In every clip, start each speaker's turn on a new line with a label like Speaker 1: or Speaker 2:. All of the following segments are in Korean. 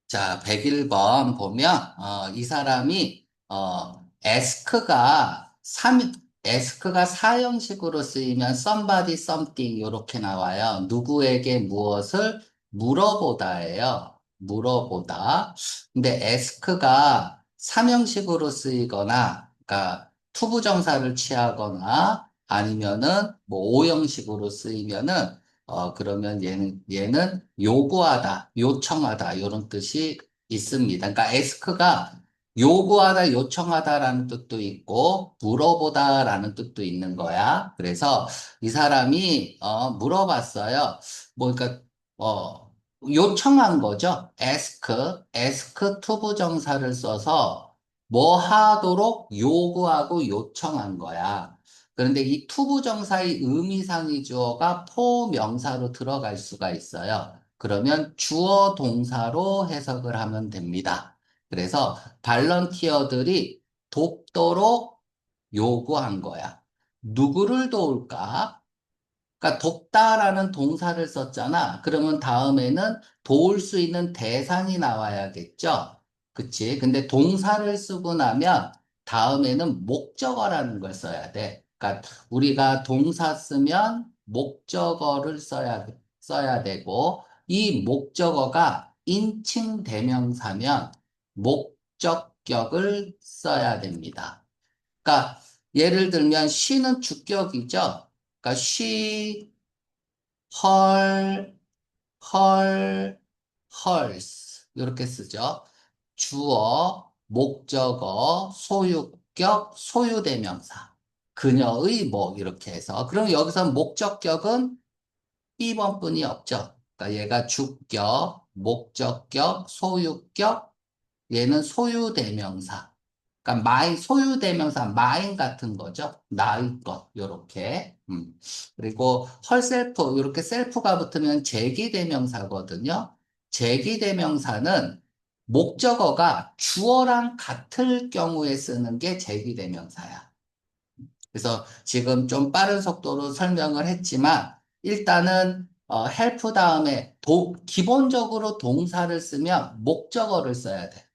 Speaker 1: 자, 101번 보면, 이 사람이, 에스크가 사형식으로 쓰이면 somebody, something, 이렇게 나와요. 누구에게 무엇을 물어보다예요. 물어보다. 근데 에스크가 삼형식으로 쓰이거나, 그러니까 투부정사를 취하거나, 아니면은 뭐 오형식으로 쓰이면은 그러면 얘는 요구하다, 요청하다, 이런 뜻이 있습니다. 그러니까 ask가 요구하다, 요청하다라는 뜻도 있고, 물어보다라는 뜻도 있는 거야. 그래서 이 사람이, 물어봤어요. 뭐, 그러니까, 어, 요청한 거죠. ask 투부정사를 써서 뭐 하도록 요구하고 요청한 거야. 그런데 이 투부정사의 의미상의 주어가 포명사로 들어갈 수가 있어요. 그러면 주어 동사로 해석을 하면 됩니다. 그래서 발런티어들이 돕도록 요구한 거야. 누구를 도울까? 그러니까 돕다라는 동사를 썼잖아. 그러면 다음에는 도울 수 있는 대상이 나와야겠죠? 그치? 근데 동사를 쓰고 나면 다음에는 목적어라는 걸 써야 돼. 그러니까 우리가 동사 쓰면 목적어를 써야 되고, 이 목적어가 인칭 대명사면 목적격을 써야 됩니다. 그러니까 예를 들면 she는 주격이죠. 그러니까 she, her, her, hers 이렇게 쓰죠. 주어, 목적어, 소유격, 소유대명사. 그녀의 뭐 이렇게 해서 그럼 여기서 목적격은 B번뿐이 없죠. 그러니까 얘가 주격, 목적격, 소유격, 얘는 소유대명사. 그러니까 소유대명사, 마인 같은 거죠. 나의 것, 요렇게. 그리고 헐셀프, 요렇게 셀프가 붙으면 제기대명사거든요. 제기대명사는 목적어가 주어랑 같을 경우에 쓰는 게 제기대명사야. 그래서 지금 좀 빠른 속도로 설명을 했지만, 일단은, help 다음에 기본적으로 동사를 쓰면 목적어를 써야 돼.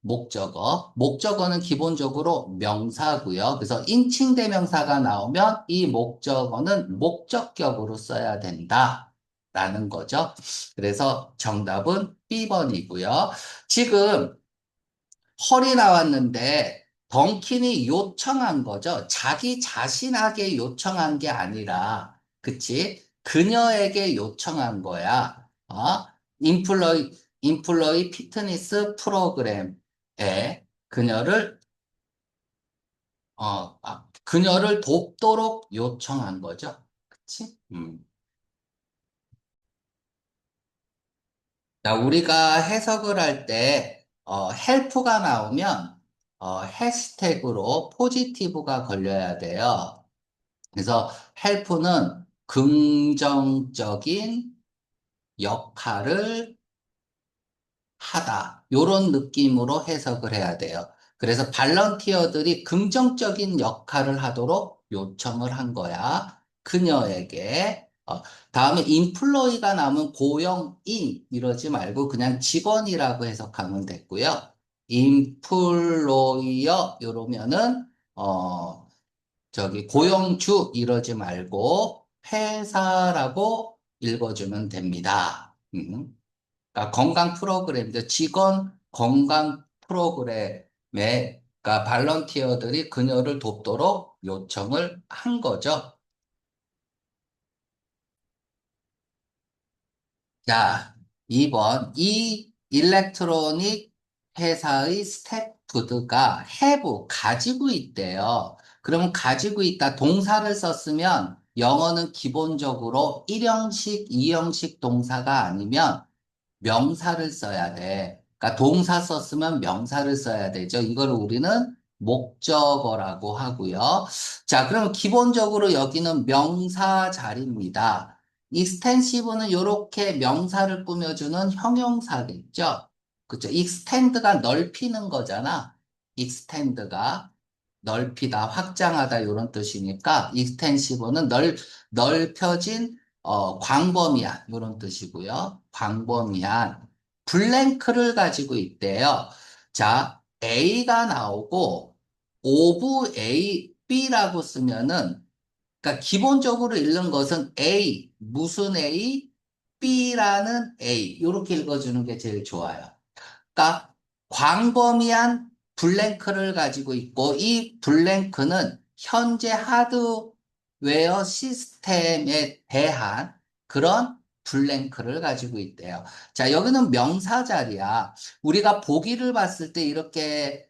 Speaker 1: 목적어. 목적어는 기본적으로 명사고요. 그래서 인칭대명사가 나오면 이 목적어는 목적격으로 써야 된다. 라는 거죠. 그래서 정답은 B번이고요. 지금 헐이 나왔는데 덩킨이 요청한 거죠. 자기 자신에게 요청한 게 아니라, 그치? 그녀에게 요청한 거야. 인플로이 피트니스 프로그램에 그녀를, 그녀를 돕도록 요청한 거죠. 그치? 자, 우리가 해석을 할 때, 헬프가 나오면, 해시태그로 포지티브가 걸려야 돼요. 그래서 헬프는 긍정적인 역할을 하다. 요런 느낌으로 해석을 해야 돼요. 그래서 발런티어들이 긍정적인 역할을 하도록 요청을 한 거야. 그녀에게. 다음에 인플로이가 나오면 고용인 이러지 말고 그냥 직원이라고 해석하면 됐고요. 인플로이어 이러면은 고용주 이러지 말고 회사라고 읽어주면 됩니다. 그러니까 건강 프로그램이죠. 직원 건강 프로그램에, 그러니까 발런티어들이 그녀를 돕도록 요청을 한 거죠. 자, 2번. 이 일렉트로닉 회사의 스태프드가 가지고 있대요. 그러면 가지고 있다. 동사를 썼으면 영어는 기본적으로 1형식, 2형식 동사가 아니면 명사를 써야 돼. 그러니까 동사 썼으면 명사를 써야 되죠. 이걸 우리는 목적어라고 하고요. 자, 그럼 기본적으로 여기는 명사 자리입니다. extensive는 이렇게 명사를 꾸며주는 형용사겠죠. 그쵸? extend가 넓히는 거잖아. extend가 넓히다, 확장하다 이런 뜻이니까 extensive는 넓혀진 광범위한 이런 뜻이고요. 광범위한. 블랭크를 가지고 있대요. 자, A가 나오고 오브 A, B라고 쓰면은 그러니까 기본적으로 읽는 것은 A, 무슨 A, B라는 A 이렇게 읽어주는 게 제일 좋아요. 그러니까 광범위한 블랭크를 가지고 있고 이 블랭크는 현재 하드웨어 시스템에 대한 그런 블랭크를 가지고 있대요. 자, 여기는 명사 자리야. 우리가 보기를 봤을 때 이렇게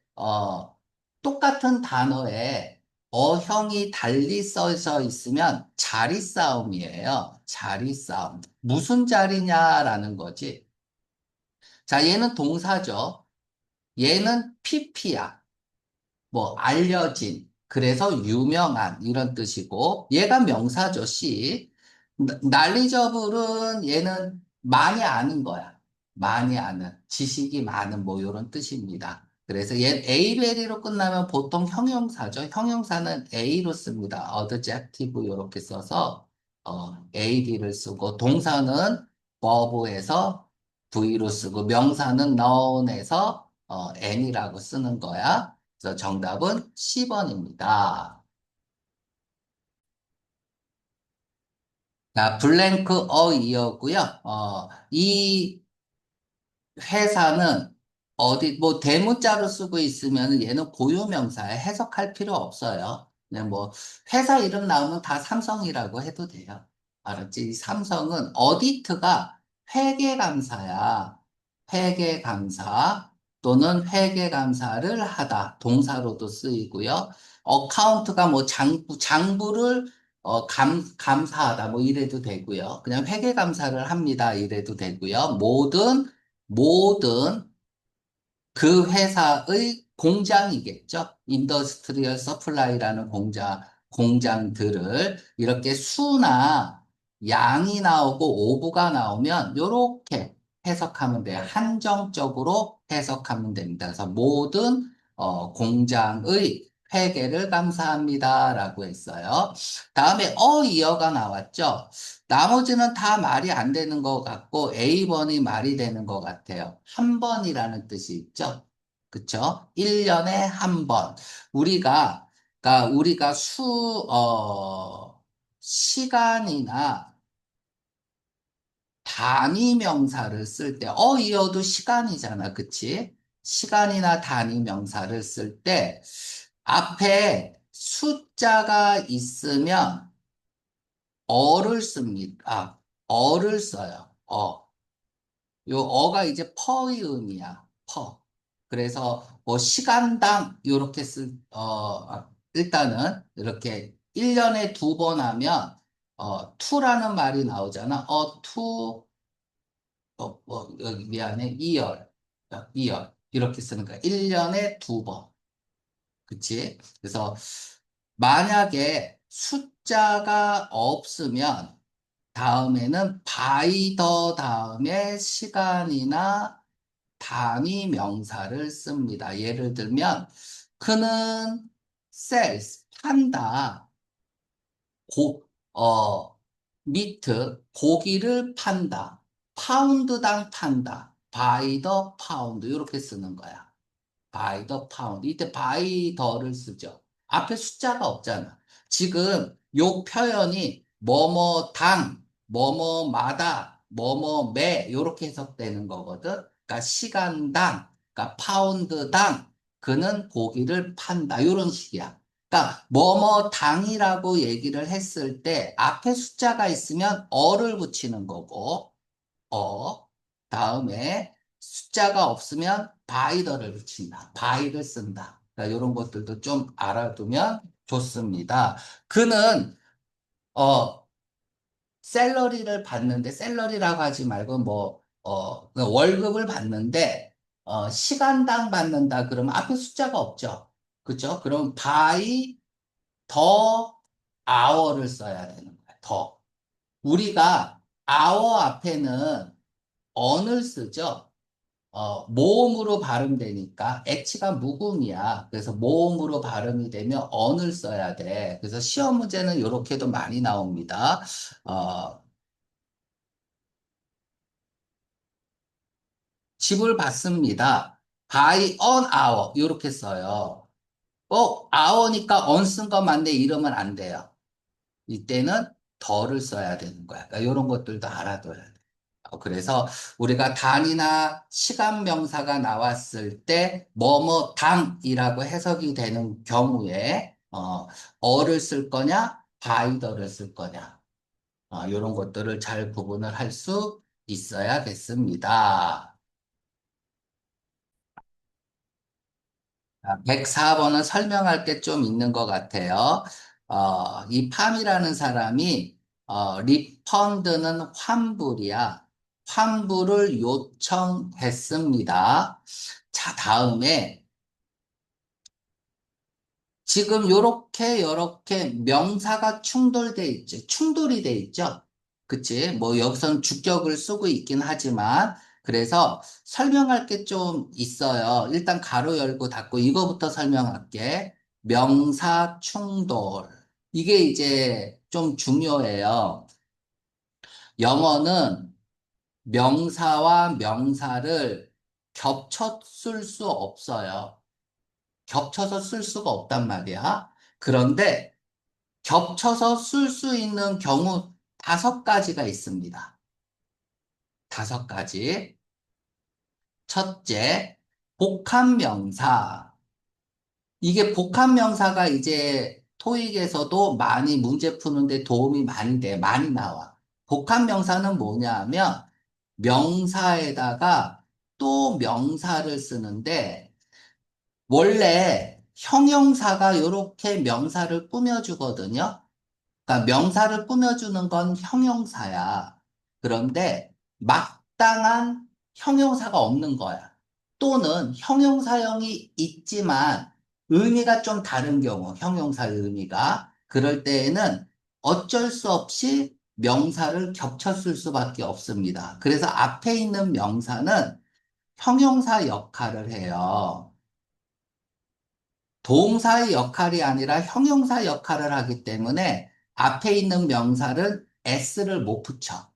Speaker 1: 똑같은 단어에 어형이 달리 써져 있으면 자리 싸움이에요. 자리 싸움. 무슨 자리냐라는 거지. 자, 얘는 동사죠. 얘는 PP야. 뭐, 알려진. 그래서 유명한. 이런 뜻이고, 얘가 명사죠, C. 난리저블은 얘는 많이 아는 거야. 많이 아는. 지식이 많은, 뭐, 이런 뜻입니다. 그래서 얘 A베리로 끝나면 보통 형용사죠. 형용사는 A로 씁니다. adjective 이렇게 써서, AD를 쓰고, 동사는 verb에서 V로 쓰고, 명사는 noun에서 N이라고 쓰는 거야. 그래서 정답은 10번입니다. 자, 블랭크 어이어고요. 이 회사는 어디 뭐 대문자로 쓰고 있으면 얘는 고유명사에 해석할 필요 없어요. 그냥 뭐 회사 이름 나오면 다 삼성이라고 해도 돼요. 알았지? 이 삼성은 어디트가 회계감사야. 회계감사 또는 회계감사를 하다. 동사로도 쓰이고요. 어카운트가 뭐 장부를 감사하다. 뭐 이래도 되고요. 그냥 회계감사를 합니다. 이래도 되고요. 모든 그 회사의 공장이겠죠. 인더스트리얼 서플라이라는 공장들을 이렇게 수나 양이 나오고 오브가 나오면 이렇게 해석하면 돼요. 한정적으로 해석하면 됩니다. 그래서 모든 공장의 회계를 감사합니다라고 했어요. 다음에 이어가 나왔죠. 나머지는 다 말이 안 되는 것 같고 A번이 말이 되는 것 같아요. 한 번이라는 뜻이 있죠. 그쵸? 1년에 한 번. 그러니까 우리가 시간이나 단위 명사를 쓸 때, 이어도 시간이잖아. 그치? 시간이나 단위 명사를 쓸 때 앞에 숫자가 있으면 어를 씁니다. 어를 써요. 요 어가 이제 퍼의 의미야. 퍼. 그래서 뭐 시간당 요렇게 일단은 이렇게 1년에 두 번 하면 투라는 말이 나오잖아. 미안해. 이열. 이렇게 쓰는 거야. 1년에 두 번. 그치? 그래서 만약에 숫자가 없으면 다음에는 by 더 다음에 시간이나 단위 명사를 씁니다. 예를 들면 그는 sells 판다. 고, 어, 미트 고기를 판다. 파운드당 판다. by the pound 이렇게 쓰는 거야. by the pound. 이때 by the를 쓰죠. 앞에 숫자가 없잖아. 지금 요 표현이 뭐뭐당, 뭐뭐마다, 뭐뭐매 이렇게 해석되는 거거든. 그러니까 시간당, 그러니까 파운드당 그는 고기를 판다. 이런 식이야. 그러니까 뭐뭐당이라고 얘기를 했을 때 앞에 숫자가 있으면 어를 붙이는 거고 어, 다음에 숫자가 없으면 바이더를 붙인다. 바이를 쓴다. 그러니까 이런 것들도 좀 알아두면 좋습니다. 그는 어, 샐러리를 받는데 샐러리라고 하지 말고 그 월급을 받는데 시간당 받는다 그러면 앞에 숫자가 없죠. 그죠? 그럼 by 더 hour를 써야 되는 거야. 더. 우리가 hour 앞에는 on을 쓰죠. 모음으로 발음되니까 H가 무음이야. 그래서 모음으로 발음이 되면 on을 써야 돼. 그래서 시험 문제는 이렇게도 많이 나옵니다. 어, 집을 받습니다. by an hour. 이렇게 써요. hour니까 on 쓴 거 맞네. 이러면 안 돼요. 이때는 더를 써야 되는 거야. 그러니까 이런 것들도 알아둬야 돼. 그래서 우리가 단이나 시간 명사가 나왔을 때 뭐뭐 당이라고 해석이 되는 경우에 어를 쓸 거냐, 바이더를 쓸 거냐, 이런 것들을 잘 구분을 할 수 있어야겠습니다. 104번은 설명할 게 좀 있는 것 같아요. 이 팜이라는 사람이 리펀드는 환불이야. 환불을 요청했습니다. 자, 다음에 지금 요렇게 명사가 충돌돼 있죠. 충돌이 돼 있죠. 그치? 뭐 여기서는 주격을 쓰고 있긴 하지만 그래서 설명할 게 좀 있어요. 일단 가로 열고 닫고 이거부터 설명할게. 명사 충돌. 이게 이제 좀 중요해요. 영어는 명사와 명사를 겹쳐 쓸 수 없어요. 겹쳐서 쓸 수가 없단 말이야. 그런데 겹쳐서 쓸 수 있는 경우 5가지가 있습니다. 5가지. 첫째, 복합명사. 이게 복합명사가 이제 토익에서도 많이 문제 푸는데 도움이 많이 돼, 많이 나와. 복합명사는 뭐냐 하면 명사에다가 또 명사를 쓰는데 원래 형용사가 이렇게 명사를 꾸며주거든요. 그러니까 명사를 꾸며주는 건 형용사야. 그런데 마땅한 형용사가 없는 거야. 또는 형용사형이 있지만 의미가 좀 다른 경우, 형용사의 의미가. 그럴 때에는 어쩔 수 없이 명사를 겹쳤을 수밖에 없습니다. 그래서 앞에 있는 명사는 형용사 역할을 해요. 동사의 역할이 아니라 형용사 역할을 하기 때문에 앞에 있는 명사를 s를 못 붙여.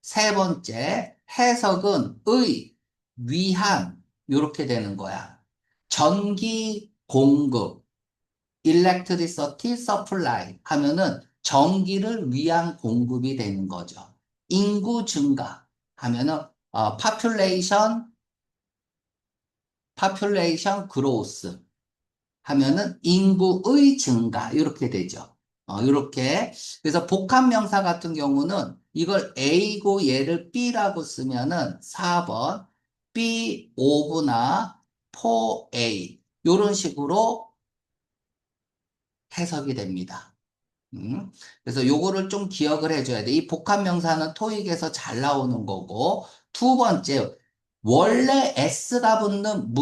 Speaker 1: 세 번째, 해석은 의, 위한, 이렇게 되는 거야. 전기 공급, electricity supply 하면은 전기를 위한 공급이 되는 거죠. 인구 증가 하면은 population growth 하면은 인구의 증가 이렇게 되죠. 이렇게 그래서 복합명사 같은 경우는 이걸 A고 얘를 B라고 쓰면은 4번 B 오브나 4A 이런 식으로 해석이 됩니다. 그래서 요거를 좀 기억을 해줘야 돼. 이 복합명사는 토익에서 잘 나오는 거고, 두 번째, 원래 S가 붙는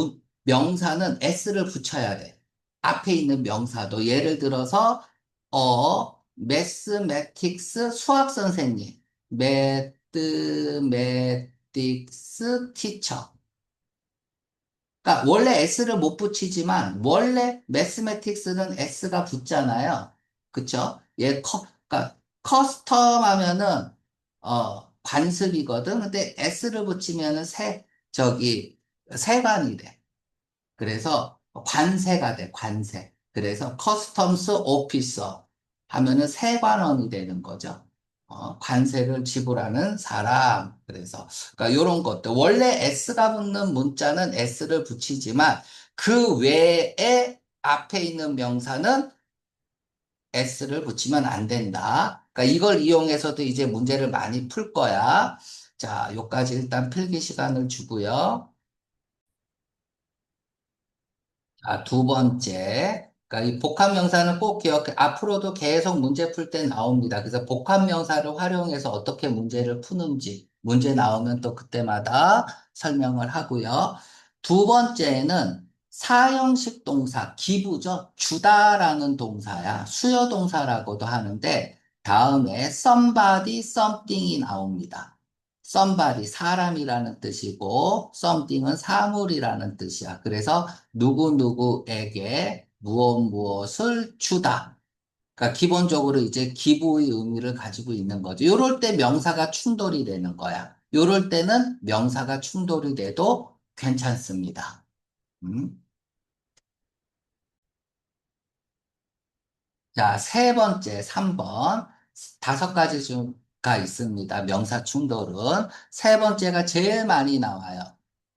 Speaker 1: 명사는 S를 붙여야 돼. 앞에 있는 명사도. 예를 들어서, 매스매틱스 수학 선생님, 매스매틱스 티처. 그러니까 원래 S를 못 붙이지만 원래 매스매틱스는 S가 붙잖아요. 그쵸? 그러니까 커스텀 하면은 관습이거든. 근데 S를 붙이면은 세관이 돼. 그래서 관세가 돼, 관세. 그래서 커스텀스 오피서 하면은 세관원이 되는 거죠. 관세를 지불하는 사람. 그래서, 그러니까 이런 것들. 원래 S가 붙는 문자는 S를 붙이지만 그 외에 앞에 있는 명사는 S를 붙이면 안 된다. 그러니까 이걸 이용해서도 이제 문제를 많이 풀 거야. 자, 요까지 일단 필기 시간을 주고요. 자, 두 번째. 그러니까 이 복합명사는 꼭 기억해. 앞으로도 계속 문제 풀 때 나옵니다. 그래서 복합명사를 활용해서 어떻게 문제를 푸는지 문제 나오면 또 그때마다 설명을 하고요. 두 번째는 사형식 동사, 기부죠. 주다라는 동사야. 수요 동사라고도 하는데 다음에 somebody, something이 나옵니다. somebody, 사람이라는 뜻이고 something은 사물이라는 뜻이야. 그래서 누구누구에게 무엇을 주다. 그러니까 기본적으로 이제 기부의 의미를 가지고 있는 거죠. 이럴 때 명사가 충돌이 되는 거야. 요럴 때는 명사가 충돌이 돼도 괜찮습니다. 음. 자, 세 번째, 3번. 다섯 가지가 있습니다. 명사 충돌은. 세 번째가 제일 많이 나와요.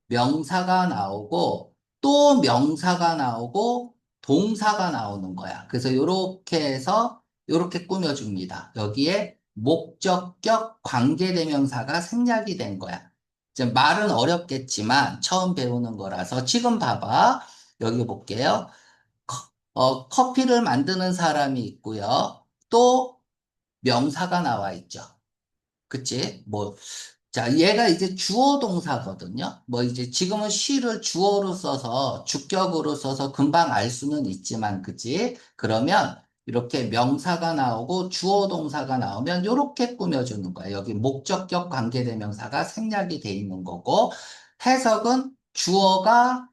Speaker 1: 명사가 나오고, 또 명사가 나오고, 동사가 나오는 거야. 그래서 요렇게 해서, 요렇게 꾸며줍니다. 여기에 목적격 관계대명사가 생략이 된 거야. 이제 말은 어렵겠지만, 처음 배우는 거라서, 지금 봐봐. 여기 볼게요. 커피를 만드는 사람이 있고요. 또 명사가 나와 있죠. 그치? 뭐, 자, 얘가 이제 주어 동사거든요. 뭐 이제 지금은 she를 주어로 써서 주격으로 써서 금방 알 수는 있지만, 그치? 그러면 이렇게 명사가 나오고 주어 동사가 나오면 이렇게 꾸며주는 거예요. 여기 목적격 관계대명사가 생략이 돼 있는 거고, 해석은 주어가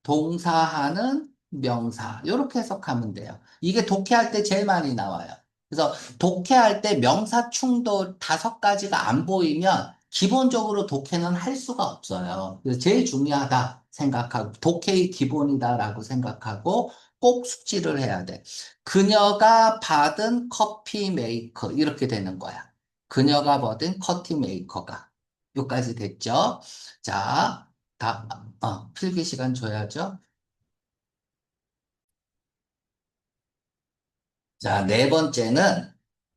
Speaker 1: 동사하는 명사. 이렇게 해석하면 돼요. 이게 독해할 때 제일 많이 나와요. 그래서 독해할 때 명사 충돌 다섯 가지가 안 보이면 기본적으로 독해는 할 수가 없어요. 그래서 제일 중요하다 생각하고, 독해의 기본이다라고 생각하고 꼭 숙지를 해야 돼. 그녀가 받은 커피 메이커. 이렇게 되는 거야. 그녀가 받은 커피 메이커가. 여기까지 됐죠? 자, 필기 시간 줘야죠. 자, 네 번째는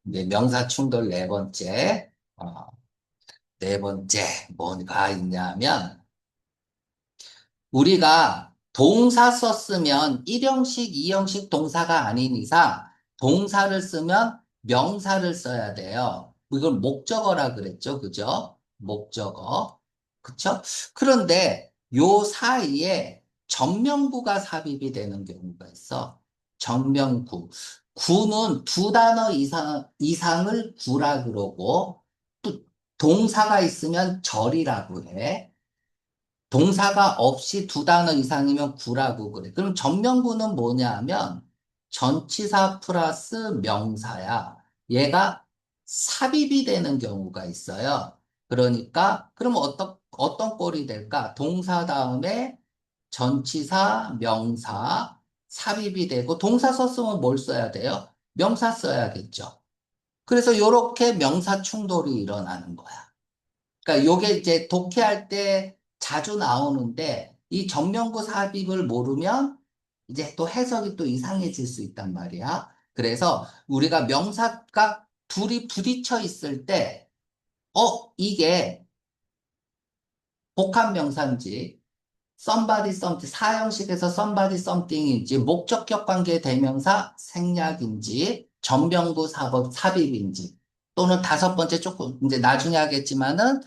Speaker 1: 이제 명사 충돌 네 번째. 네 번째 뭐가 있냐면 우리가 동사 썼으면 1형식, 2형식 동사가 아닌 이상 동사를 쓰면 명사를 써야 돼요. 이걸 목적어라 그랬죠. 그죠? 목적어. 그쵸? 그런데 요 사이에 전명구가 삽입이 되는 경우가 있어. 전명구. 구는 두 단어 이상을 구라 그러고 또 동사가 있으면 절이라고 해. 동사가 없이 두 단어 이상이면 구라고 그래. 그럼 전명구는 뭐냐 하면 전치사 플러스 명사야. 얘가 삽입이 되는 경우가 있어요. 그러니까, 그럼 어떤 꼴이 될까? 동사 다음에 전치사, 명사, 삽입이 되고, 동사 썼으면 뭘 써야 돼요? 명사 써야겠죠. 그래서 요렇게 명사 충돌이 일어나는 거야. 그러니까 요게 이제 독해할 때 자주 나오는데 이 정명구 삽입을 모르면 이제 또 해석이 또 이상해질 수 있단 말이야. 그래서 우리가 명사가 둘이 부딪혀 있을 때, 이게 복합 명사인지 somebody something 사형식에서 somebody something인지 목적격 관계 대명사 생략인지 전명구 사법 삽입인지 또는 다섯 번째 조금 이제 나중에 하겠지만은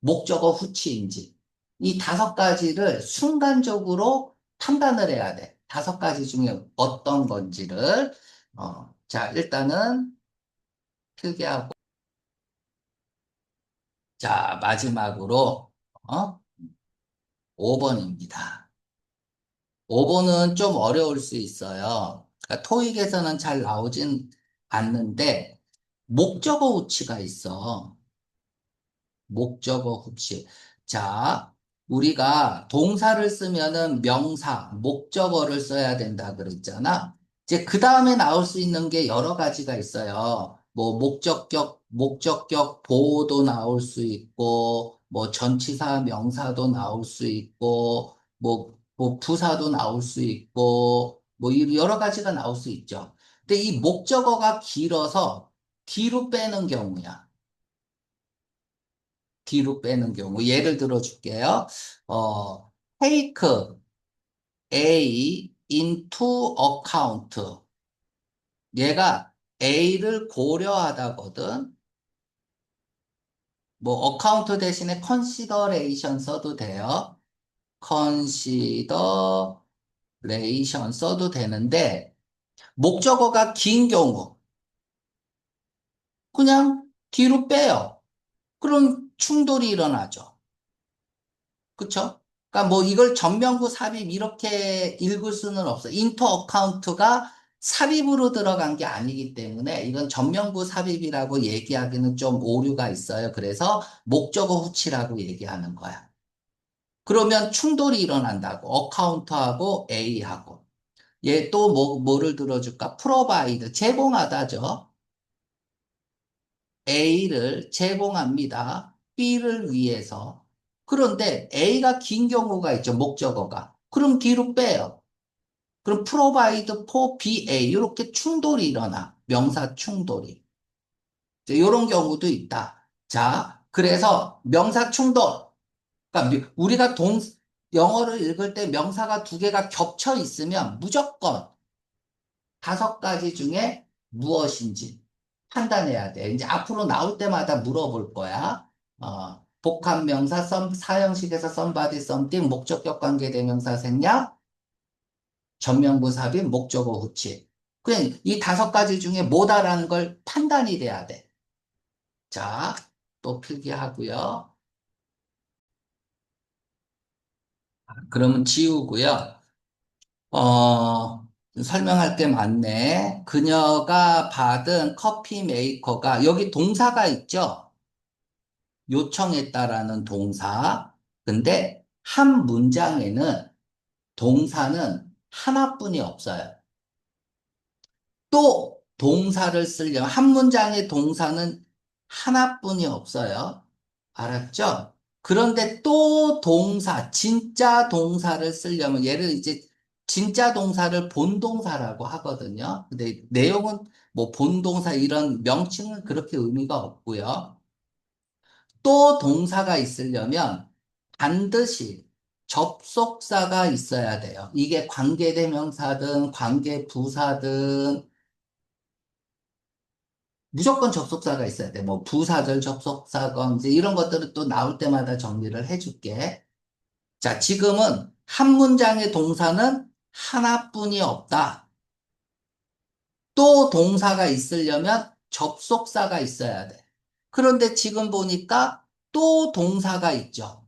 Speaker 1: 목적어 후치인지 이 다섯 가지를 순간적으로 판단을 해야 돼. 다섯 가지 중에 어떤 건지를 자 일단은 필기하고 자 마지막으로 어 5번입니다. 5번은 좀 어려울 수 있어요. 그러니까 토익에서는 잘 나오진 않는데, 목적어 후치가 있어. 목적어 후치. 자, 우리가 동사를 쓰면은 명사, 목적어를 써야 된다 그랬잖아. 이제 그 다음에 나올 수 있는 게 여러 가지가 있어요. 뭐, 목적격 보호도 나올 수 있고, 뭐, 전치사 명사도 나올 수 있고, 뭐, 부사도 나올 수 있고, 뭐, 여러 가지가 나올 수 있죠. 근데 이 목적어가 길어서 뒤로 빼는 경우야. 뒤로 빼는 경우. 예를 들어 줄게요. take A into account. 얘가 A를 고려하다거든. 뭐, account 대신에 consideration 써도 돼요. consideration 써도 되는데, 목적어가 긴 경우, 그냥 뒤로 빼요. 그럼 충돌이 일어나죠. 그쵸? 그러니까 뭐 이걸 전면구 삽입 이렇게 읽을 수는 없어. 인터 어카운트가 삽입으로 들어간 게 아니기 때문에 이건 전면부 삽입이라고 얘기하기는 좀 오류가 있어요. 그래서 목적어 후치라고 얘기하는 거야. 그러면 충돌이 일어난다고. 어카운트하고 A하고. 얘 또 뭐를 들어줄까? 프로바이드. 제공하다죠. A를 제공합니다. B를 위해서. 그런데 A가 긴 경우가 있죠. 목적어가. 그럼 뒤로 빼요. 그럼 provide for BA 이렇게 충돌이 일어나. 명사 충돌이. 이런 경우도 있다. 자, 그래서 명사 충돌. 그러니까 우리가 영어를 읽을 때 명사가 두 개가 겹쳐 있으면 무조건 다섯 가지 중에 무엇인지 판단해야 돼. 이제 앞으로 나올 때마다 물어볼 거야. 복합명사, 사형식에서 somebody, something, 목적격 관계대명사 생략, 전면부 삽입, 목적어 후치. 그냥 이 다섯 가지 중에 뭐다라는 걸 판단이 돼야 돼. 자, 또 필기하고요. 그러면 지우고요. 설명할 게 많네. 그녀가 받은 커피 메이커가, 여기 동사가 있죠? 요청했다라는 동사. 근데 한 문장에는 동사는 하나뿐이 없어요. 또 동사를 쓰려면 한 문장의 동사는 하나뿐이 없어요. 알았죠? 그런데 또 동사, 진짜 동사를 쓰려면 얘를 이제 진짜 동사를 본동사라고 하거든요. 근데 내용은 뭐 본동사 이런 명칭은 그렇게 의미가 없고요. 또 동사가 있으려면 반드시 접속사가 있어야 돼요. 이게 관계대명사든 관계부사든 무조건 접속사가 있어야 돼. 뭐 부사절 접속사건 이제 이런 것들은 또 나올 때마다 정리를 해줄게. 자, 지금은 한 문장의 동사는 하나뿐이 없다. 또 동사가 있으려면 접속사가 있어야 돼. 그런데 지금 보니까 또 동사가 있죠.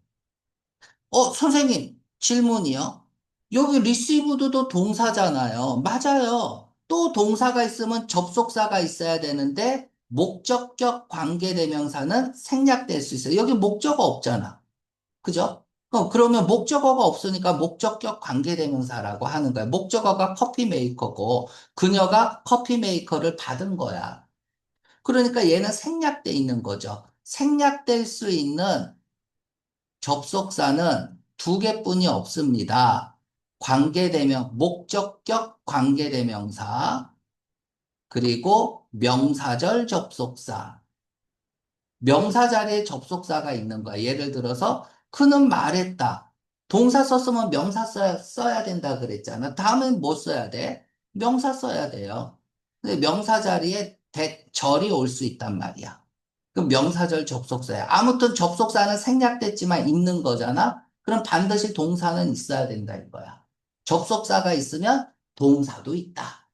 Speaker 1: 선생님, 질문이요. 여기 리시브드도 동사잖아요. 맞아요. 또 동사가 있으면 접속사가 있어야 되는데, 목적격 관계대명사는 생략될 수 있어요. 여기 목적어 없잖아. 그죠? 그러면 목적어가 없으니까 목적격 관계대명사라고 하는 거야. 목적어가 커피 메이커고, 그녀가 커피 메이커를 받은 거야. 그러니까 얘는 생략돼 있는 거죠. 생략될 수 있는 접속사는 두 개뿐이 없습니다. 목적격 관계대명사, 그리고 명사절 접속사. 명사 자리에 접속사가 있는 거야. 예를 들어서, 그는 말했다. 동사 썼으면 명사 써야 된다 그랬잖아. 다음엔 뭐 써야 돼? 명사 써야 돼요. 근데 명사 자리에 절이 올 수 있단 말이야. 그럼 명사절 접속사야. 아무튼 접속사는 생략됐지만 있는 거잖아? 그럼 반드시 동사는 있어야 된다 이거야. 접속사가 있으면 동사도 있다.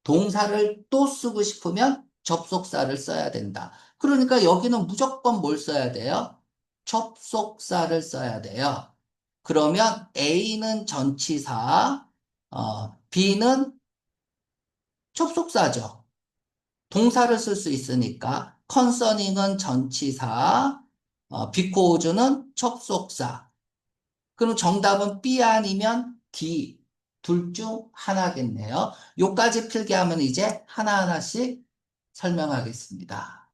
Speaker 1: 동사를 또 쓰고 싶으면 접속사를 써야 된다. 그러니까 여기는 무조건 뭘 써야 돼요? 접속사를 써야 돼요. 그러면 A는 전치사, B는 접속사죠. 동사를 쓸 수 있으니까 concerning은 전치사, because는 접속사. 그럼 정답은 B 아니면 D 둘 중 하나겠네요. 요까지 필기하면 이제 하나하나씩 설명하겠습니다.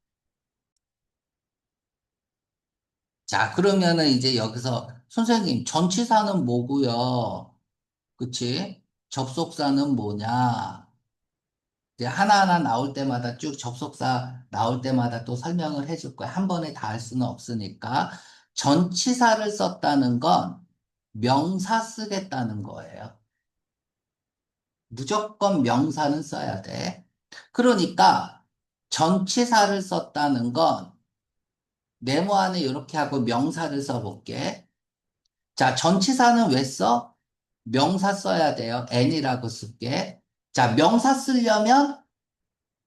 Speaker 1: 자, 그러면은 이제 여기서 선생님 전치사는 뭐고요? 그치? 접속사는 뭐냐? 이제 하나하나 나올 때마다 쭉 접속사 나올 때마다 또 설명을 해줄 거야. 한 번에 다 할 수는 없으니까. 전치사를 썼다는 건 명사 쓰겠다는 거예요. 무조건 명사는 써야 돼. 그러니까 전치사를 썼다는 건 네모 안에 이렇게 하고 명사를 써볼게. 자, 전치사는 왜 써? 명사 써야 돼요. n이라고 쓸게. 자, 명사 쓰려면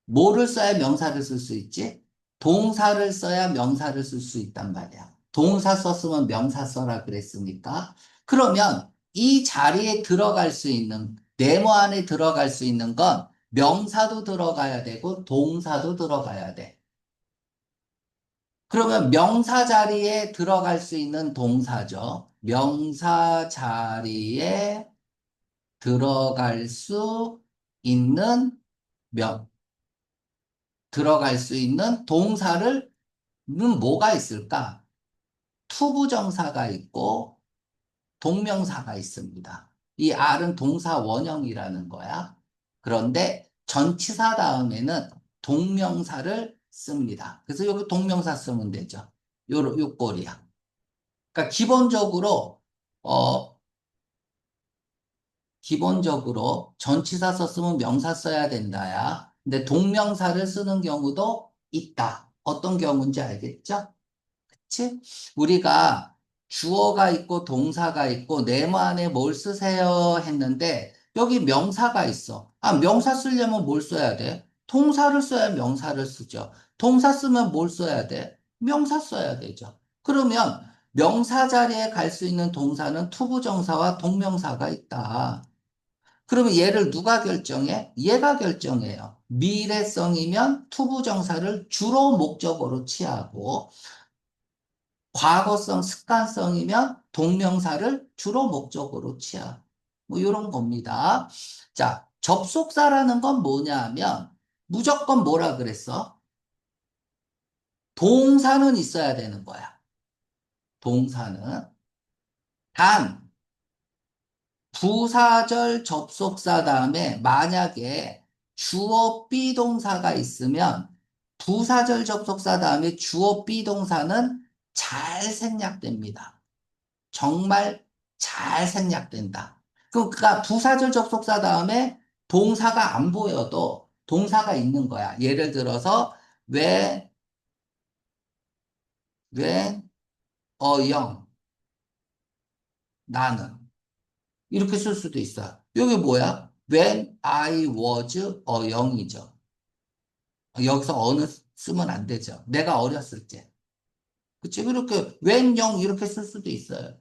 Speaker 1: 뭐를 써야 명사를 쓸 수 있지? 동사를 써야 명사를 쓸 수 있단 말이야. 동사 썼으면 명사 써라 그랬으니까. 그러면 이 자리에 들어갈 수 있는 네모 안에 들어갈 수 있는 건 명사도 들어가야 되고 동사도 들어가야 돼. 그러면 명사 자리에 들어갈 수 있는 동사죠. 명사 자리에 들어갈 수 있는 명, 들어갈 수 있는 동사를 는 뭐가 있을까? 투부정사가 있고 동명사가 있습니다. 이 R은 동사 원형이라는 거야. 그런데 전치사 다음에는 동명사를 씁니다. 그래서 여기 동명사 쓰면 되죠. 요 꼴이야. 그러니까 기본적으로 전치사 썼으면 명사 써야 된다야. 근데 동명사를 쓰는 경우도 있다. 어떤 경우인지 알겠죠? 그치? 우리가 주어가 있고 동사가 있고 네모 안에 뭘 쓰세요 했는데 여기 명사가 있어. 아, 명사 쓰려면 뭘 써야 돼? 동사를 써야 명사를 쓰죠. 동사 쓰면 뭘 써야 돼? 명사 써야 되죠. 그러면 명사 자리에 갈 수 있는 동사는 투부정사와 동명사가 있다. 그러면 얘를 누가 결정해? 얘가 결정해요. 미래성이면 투부정사를 주로 목적어로 취하고 과거성, 습관성이면 동명사를 주로 목적으로 취하. 뭐 이런 겁니다. 자, 접속사라는 건 뭐냐 하면 무조건 뭐라 그랬어? 동사는 있어야 되는 거야. 동사는. 단, 부사절 접속사 다음에 만약에 주어 비동사가 있으면 부사절 접속사 다음에 주어 비동사는 잘 생략됩니다. 정말 잘 생략된다. 그러니까 부사절 접속사 다음에 동사가 안 보여도 동사가 있는 거야. 예를 들어서 when, 어영, 나는 이렇게 쓸 수도 있어. 여기 뭐야? When I was 어영이죠. 여기서 어는 쓰면 안 되죠. 내가 어렸을 때. 그치? 이렇게 when 영 이렇게 쓸 수도 있어요.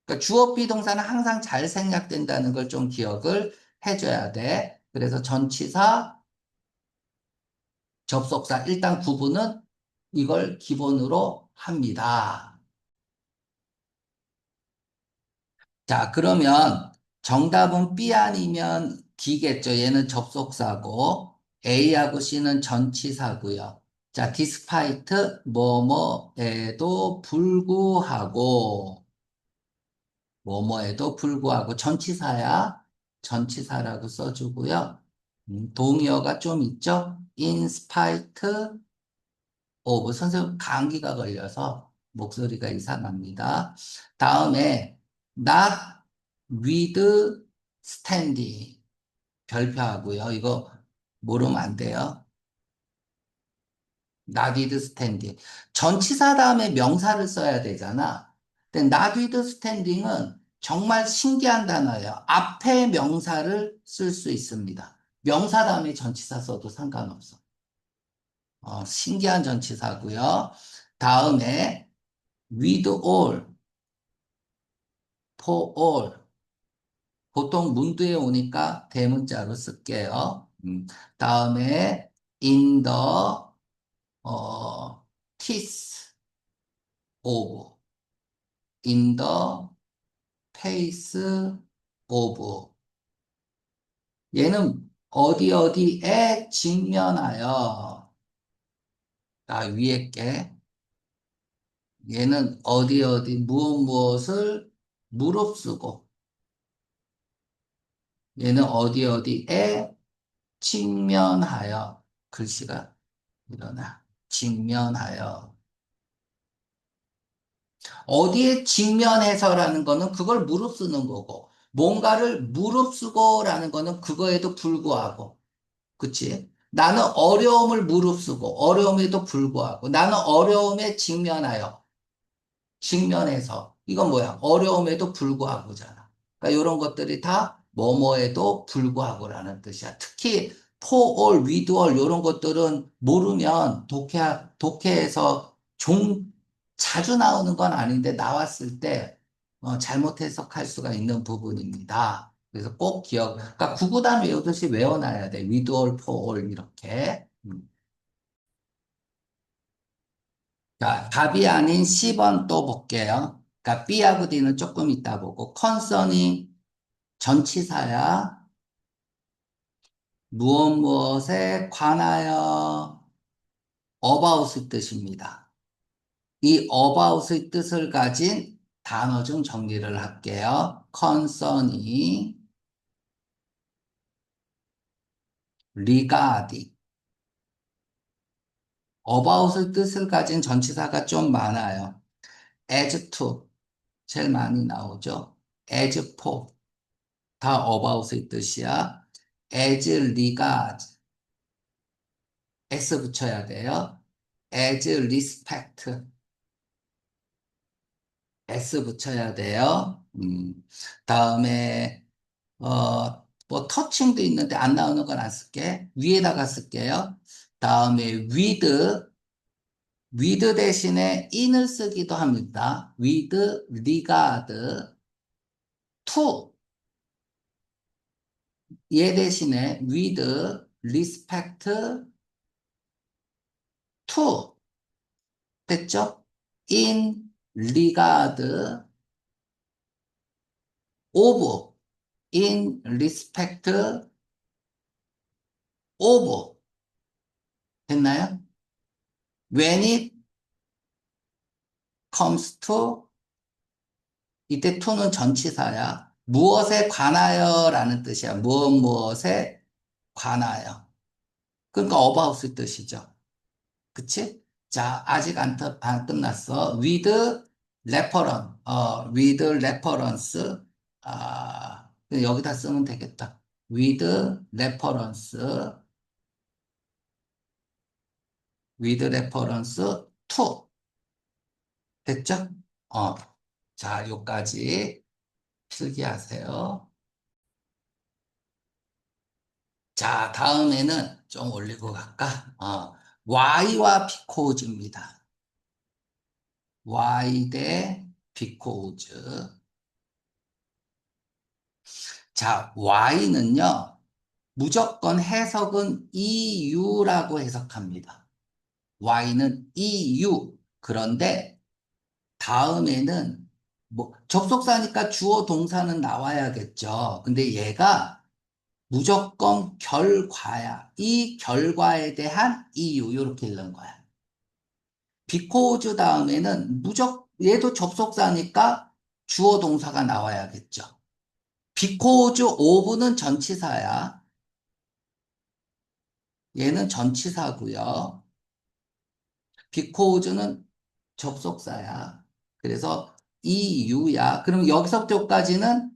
Speaker 1: 그러니까 주어 비동사는 항상 잘 생략된다는 걸 좀 기억을 해줘야 돼. 그래서 전치사, 접속사, 일단 구분은 이걸 기본으로 합니다. 자, 그러면 정답은 B 아니면 D겠죠. 얘는 접속사고, A하고 C는 전치사고요. 자, despite 뭐뭐에도 불구하고, 뭐뭐에도 불구하고 전치사야. 전치사라고 써주고요. 동의어가 좀 있죠? in spite of. 선생님 감기가 걸려서 목소리가 이상합니다. 다음에 not withstanding 별표하고요. 이거 모르면 안 돼요. not withstanding. 전치사 다음에 명사를 써야 되잖아. 근데 not withstanding은 정말 신기한 단어예요. 앞에 명사를 쓸 수 있습니다. 명사 다음에 전치사 써도 상관없어. 신기한 전치사고요. 다음에 with all, for all. 보통 문두에 오니까 대문자로 쓸게요. 다음에 in the teeth of, in the face of. 얘는 어디 어디에 직면하여. 위에 게 얘는 어디 어디 무엇 무엇을 무릅쓰고 얘는 어디 어디에 직면하여. 글씨가 일어나. 직면하여. 어디에 직면해서라는 거는 그걸 무릅쓰는 거고, 뭔가를 무릅쓰고라는 거는 그거에도 불구하고, 그치? 나는 어려움을 무릅쓰고, 어려움에도 불구하고, 나는 어려움에 직면하여, 직면해서. 이건 뭐야? 어려움에도 불구하고잖아. 그러니까 이런 것들이 다 뭐뭐에도 불구하고라는 뜻이야. 특히 for all, with all 이런 것들은 모르면 독해에서 자주 나오는 건 아닌데 나왔을 때 잘못 해석할 수가 있는 부분입니다. 그래서 꼭 그러니까 구구단 외우듯이 외워놔야 돼. with all, for all, 이렇게. 자, 답이 아닌 10번 또 볼게요. 그러니까 B하고 D는 조금 이따 보고, concerning 전치사야. 무엇 무엇에 관하여 about의 뜻입니다. 이 about의 뜻을 가진 단어 중 정리를 할게요. concerning, regarding. about의 뜻을 가진 전치사가 좀 많아요. as to, 제일 많이 나오죠. as for, 다 about의 뜻이야. as regards, s 붙여야 돼요. as respect, s 붙여야 돼요. 다음에 뭐 터칭도 있는데 안 나오는 건 안 쓸게. 위에다가 쓸게요. 다음에 with 대신에 in을 쓰기도 합니다. with regard to, 얘 대신에 with respect to, 됐죠? in regard of, in respect of, 됐나요? when it comes to, 이때 to는 전치사야. 무엇에 관하여라는 뜻이야. 무엇에 관하여. 그러니까 about의 뜻이죠. 그치? 자, 아직 안 끝났어. with reference, 여기다 쓰면 되겠다. with reference, to. 됐죠? 어, 자, 요까지 필기하세요. 자, 다음에는 좀 올리고 갈까? Y와 비코즈입니다. Y 대 비코즈. 자, Y는요, 무조건 해석은 EU라고 해석합니다. Y는 EU. 그런데 다음에는 뭐 접속사니까 주어 동사는 나와야겠죠. 근데 얘가 무조건 결과야. 이 결과에 대한 이유 이렇게 읽는 거야. because 다음에는 얘도 접속사니까 주어 동사가 나와야겠죠. because of는 전치사야. 얘는 전치사고요. because는 접속사야. 그래서 이유야. 그럼 여기서부터 여기까지는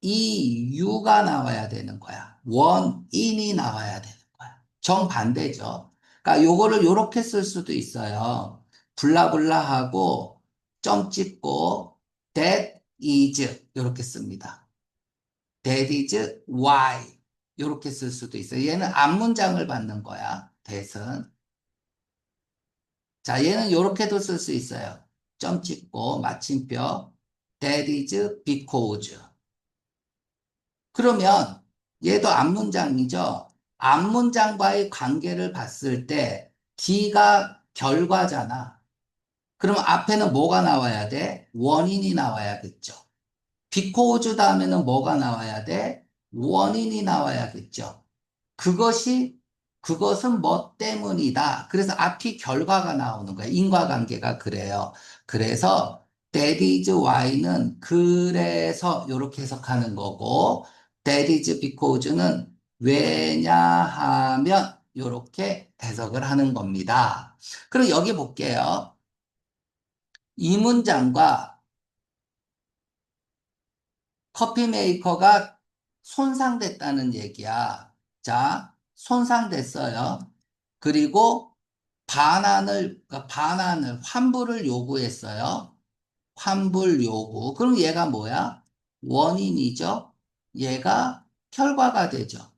Speaker 1: 이유가 나와야 되는 거야. 원인이 나와야 되는 거야. 정반대죠. 그러니까 요거를 요렇게 쓸 수도 있어요. 블라블라하고 점 찍고 that is 요렇게 씁니다. That is why 요렇게 쓸 수도 있어요. 얘는 앞문장을 받는 거야. that은. 자, 얘는 요렇게도 쓸 수 있어요. 점 찍고 마침표 that is because. 그러면 얘도 앞문장이죠. 앞문장과의 관계를 봤을 때 D가 결과잖아. 그럼 앞에는 뭐가 나와야 돼? 원인이 나와야겠죠. because 다음에는 뭐가 나와야 돼? 원인이 나와야겠죠. 그것이, 그것은 뭐 때문이다. 그래서 앞이 결과가 나오는 거예요. 인과관계가 그래요. 그래서 that is why는 그래서 이렇게 해석하는 거고, that is because는 왜냐하면 이렇게 해석을 하는 겁니다. 그럼 여기 볼게요. 이 문장과 커피 메이커가 손상됐다는 얘기야. 자, 손상됐어요. 그리고 환불을 요구했어요. 환불 요구. 그럼 얘가 뭐야? 원인이죠. 얘가 결과가 되죠.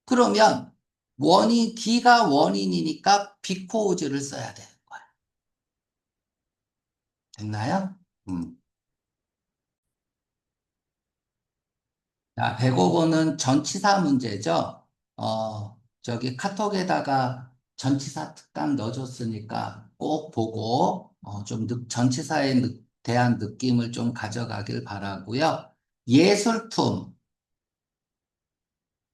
Speaker 1: 그러면 D가 원인이니까 because를 써야 되는 거야. 됐나요? 음. 자, 105번은 전치사 문제죠. 저기 카톡에다가 전치사 특강 넣어줬으니까 꼭 보고, 좀 전치사에 대한 느낌을 좀 가져가길 바라고요. 예술품,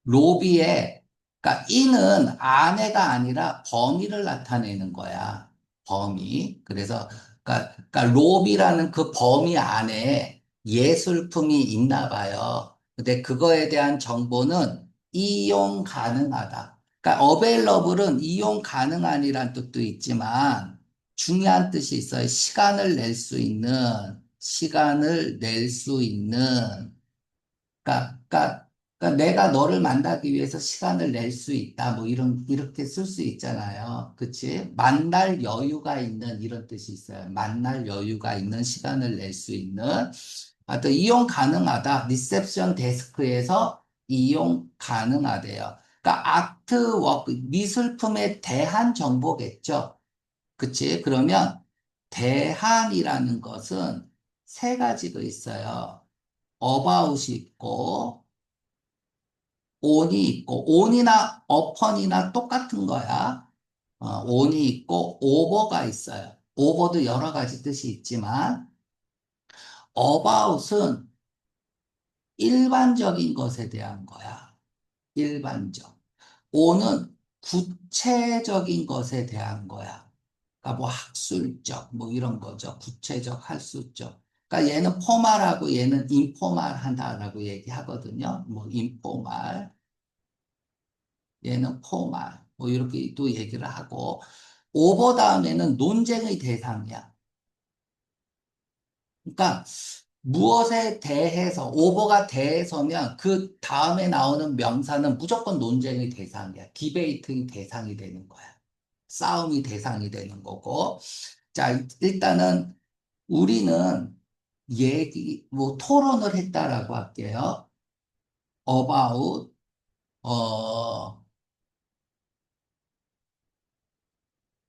Speaker 1: 로비에, 그러니까 이는 아내가 아니라 범위를 나타내는 거야. 범위. 그래서, 그러니까 로비라는 그 범위 안에 예술품이 있나 봐요. 근데 그거에 대한 정보는 이용 가능하다. 그러니까 available은 이용 가능한이란 뜻도 있지만 중요한 뜻이 있어요. 시간을 낼 수 있는, 그러니까 내가 너를 만나기 위해서 시간을 낼 수 있다. 뭐 이렇게 쓸 수 있잖아요. 그치? 만날 여유가 있는 이런 뜻이 있어요. 만날 여유가 있는 시간을 낼 수 있는. 또 이용 가능하다. 리셉션 데스크에서 이용 가능하대요. 그러니까 아트워크, 미술품에 대한 정보겠죠. 그치? 그러면 대한이라는 것은 세 가지가 있어요. about이 있고, on이 있고, on이나 upon이나 똑같은 거야. on이 있고, over가 있어요. over도 여러 가지 뜻이 있지만, about은 일반적인 것에 대한 거야. 일반적. on은 구체적인 것에 대한 거야. 그러니까 뭐 학술적, 뭐 이런 거죠. 구체적, 학술적. 그러니까 얘는 포말하고 얘는 인포말 한다라고 얘기하거든요. 뭐 인포말. 얘는 포말, 뭐 이렇게 또 얘기를 하고, 오버 다음에는 논쟁의 대상이야. 그러니까 무엇에 대해서, 오버가 대해서면 그 다음에 나오는 명사는 무조건 논쟁의 대상이야. 디베이트의 대상이 되는 거야. 싸움이 대상이 되는 거고. 자, 일단은 우리는 뭐 토론을 했다라고 할게요. about, 어,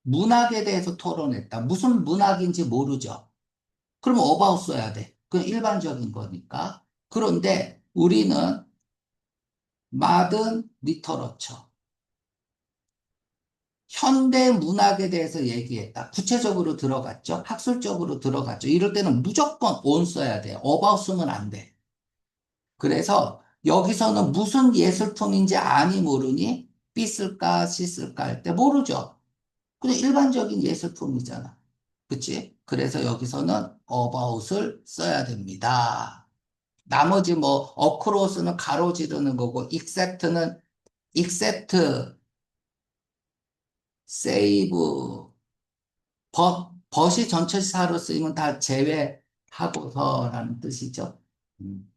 Speaker 1: 문학에 대해서 토론했다. 무슨 문학인지 모르죠. 그러면 about 써야 돼. 그건 일반적인 거니까. 그런데 우리는 modern literature, 현대 문학에 대해서 얘기했다. 구체적으로 들어갔죠. 학술적으로 들어갔죠. 이럴 때는 무조건 on 써야 돼. about 쓰면 안 돼. 그래서 여기서는 무슨 예술품인지 아니 모르니 B 쓸까 C 쓸까 할 때 모르죠. 그냥 일반적인 예술품이잖아. 그치? 그래서 여기서는 about을 써야 됩니다. 나머지 뭐 across는 가로지르는 거고 except는 except, save, but이 전체사로 쓰이면 다 제외하고서라는 뜻이죠.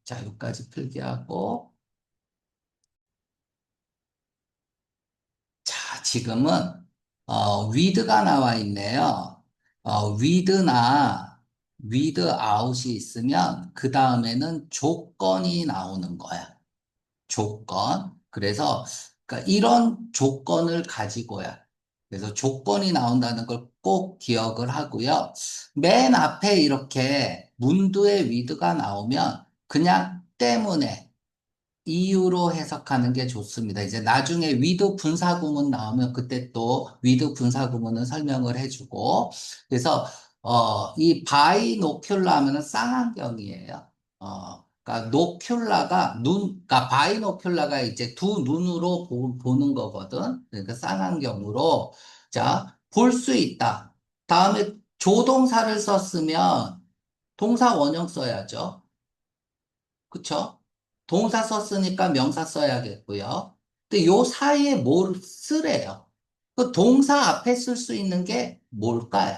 Speaker 1: 자, 여기까지 필기하고. 자, 지금은 with가 나와 있네요. with out이 있으면 그 다음에는 조건이 나오는 거야. 조건. 그래서 그러니까 이런 조건을 가지고야. 그래서 조건이 나온다는 걸 꼭 기억을 하고요. 맨 앞에 이렇게 문두의 with가 나오면 그냥 때문에 이유로 해석하는 게 좋습니다. 이제 나중에 위드 분사구문 나오면 그때 또 위드 분사구문은 설명을 해주고, 그래서 이 바이노큘라 하면은 쌍안경이에요. 그러니까 노큘라가 그러니까 바이노큘라가 이제 두 눈으로 보는 거거든. 그러니까 쌍안경으로 자, 볼 수 있다. 다음에 조동사를 썼으면 동사 원형 써야죠. 그쵸? 동사 썼으니까 명사 써야겠고요. 근데 요 사이에 뭘 쓰래요? 그 동사 앞에 쓸 수 있는 게 뭘까요?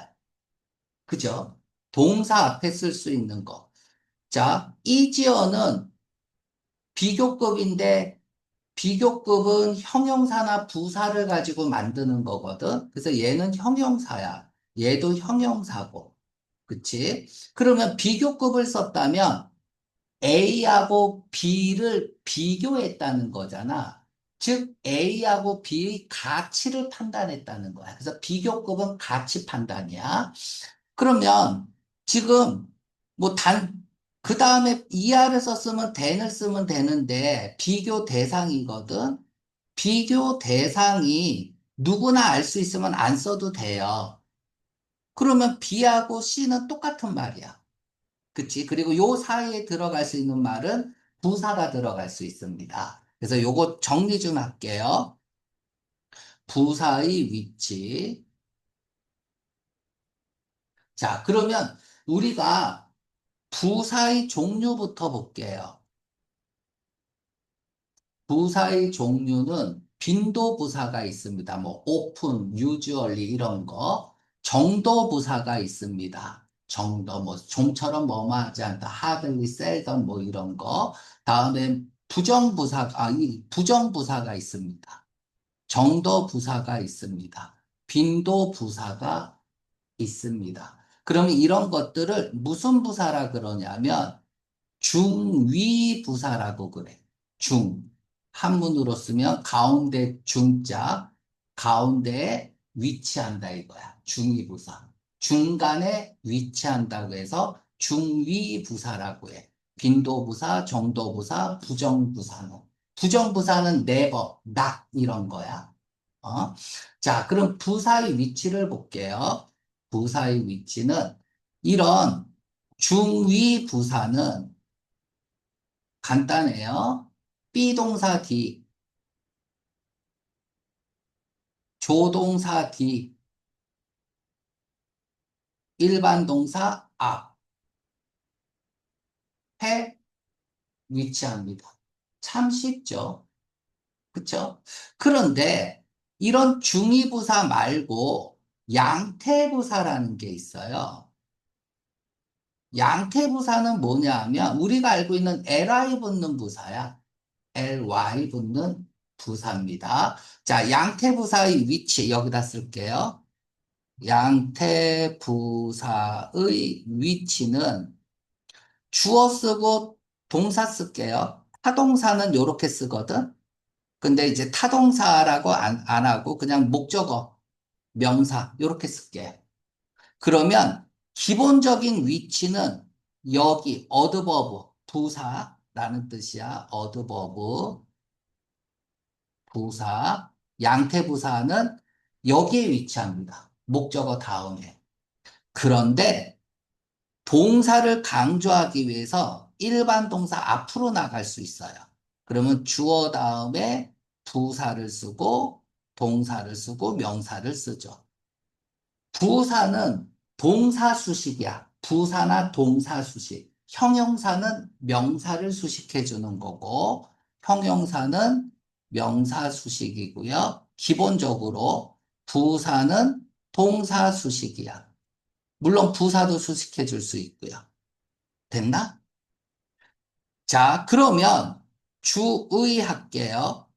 Speaker 1: 그죠? 동사 앞에 쓸 수 있는 거. 자, 이지어는 비교급인데 비교급은 형용사나 부사를 가지고 만드는 거거든. 그래서 얘는 형용사야. 얘도 형용사고. 그치? 그러면 비교급을 썼다면 A하고 B를 비교했다는 거잖아. 즉, A하고 B의 가치를 판단했다는 거야. 그래서 비교급은 가치 판단이야. 그러면 지금 뭐 그 다음에 ER을 썼으면 than을 쓰면 되는데 비교 대상이거든. 비교 대상이 누구나 알 수 있으면 안 써도 돼요. 그러면 B하고 C는 똑같은 말이야. 그치? 그리고 요 사이에 들어갈 수 있는 말은 부사가 들어갈 수 있습니다. 그래서 요거 정리 좀 할게요. 부사의 위치. 자, 그러면 우리가 부사의 종류부터 볼게요. 부사의 종류는 빈도 부사가 있습니다. 뭐 open, usually 이런 거. 정도 부사가 있습니다. 정도 뭐 좀처럼 뭐뭐 하지 않다. hardly, seldom 뭐 이런 거. 다음에 이 부정부사가 있습니다. 정도 부사가 있습니다. 빈도 부사가 있습니다. 그러면 이런 것들을 무슨 부사라 그러냐면 중위부사라고 그래. 중. 한문으로 쓰면 가운데 중자, 가운데에 위치한다 이거야. 중위부사. 중간에 위치한다고 해서 중위부사라고 해. 빈도부사, 정도부사, 부정부사는. 부정부사는 never, not 이런 거야. 어? 자, 그럼 부사의 위치를 볼게요. 부사의 위치는 이런 중위부사는 간단해요. 비동사 뒤, 조동사 뒤, 일반 동사 앞, 해 위치합니다. 참 쉽죠? 그쵸? 그런데 이런 중위부사 말고 양태부사라는 게 있어요. 양태부사는 뭐냐 하면 우리가 알고 있는 ly 붙는 부사야. ly 붙는 부사입니다. 자, 양태부사의 위치 여기다 쓸게요. 양태부사의 위치는 주어 쓰고 동사 쓸게요. 타동사는 이렇게 쓰거든. 근데 이제 타동사라고 안 하고 그냥 목적어, 명사 이렇게 쓸게요. 그러면 기본적인 위치는 여기 어드버브 부사라는 뜻이야. 어드버브 부사 양태부사는 여기에 위치합니다. 목적어 다음에. 그런데 동사를 강조하기 위해서 일반 동사 앞으로 나갈 수 있어요. 그러면 주어 다음에 부사를 쓰고 동사를 쓰고 명사를 쓰죠. 부사는 동사 수식이야. 부사나 동사 수식. 형용사는 명사를 수식해 주는 거고 형용사는 명사 수식이고요. 기본적으로 부사는 동사 수식이야. 물론 부사도 수식해 줄 수 있고요. 됐나? 자, 그러면 주의 할게요.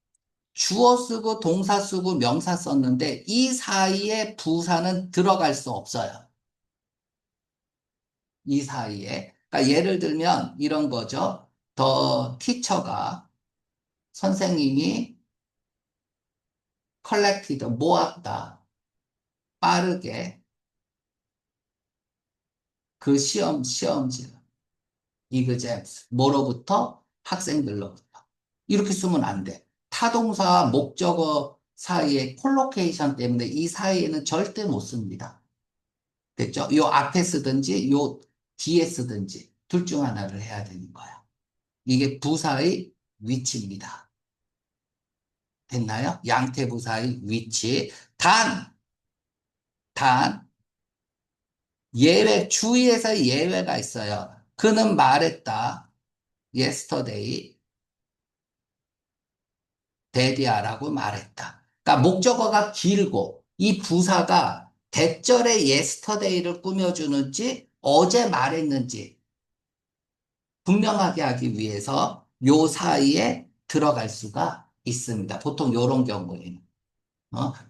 Speaker 1: 주어 쓰고 동사 쓰고 명사 썼는데 이 사이에 부사는 들어갈 수 없어요. 이 사이에. 그러니까 예를 들면 이런 거죠. 더 티처가 선생님이 컬렉티드 모았다. 빠르게 그 시험지 이그잼스 뭐로부터 학생들로부터 이렇게 쓰면 안 돼. 타동사 목적어 사이에 콜로케이션 때문에 이 사이에는 절대 못 씁니다. 됐죠? 요 앞에 쓰든지 요 뒤에 쓰든지 둘 중 하나를 해야 되는 거야. 이게 부사의 위치입니다. 됐나요? 양태부사의 위치. 단, 예외, 주의에서 예외가 있어요. 그는 말했다. yesterday, 데디아라고 말했다. 그러니까 목적어가 길고 이 부사가 대절에 yesterday를 꾸며주는지 어제 말했는지 분명하게 하기 위해서 요 사이에 들어갈 수가 있습니다. 보통 이런 경우에는.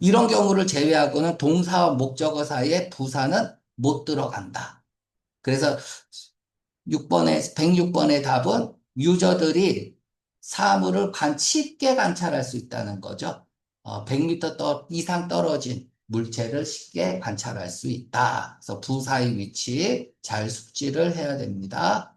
Speaker 1: 이런 경우를 제외하고는 동사와 목적어 사이에 부사는 못 들어간다. 그래서 106번의 답은 유저들이 사물을 쉽게 관찰할 수 있다는 거죠. 100m 이상 떨어진 물체를 쉽게 관찰할 수 있다. 그래서 부사의 위치 잘 숙지를 해야 됩니다.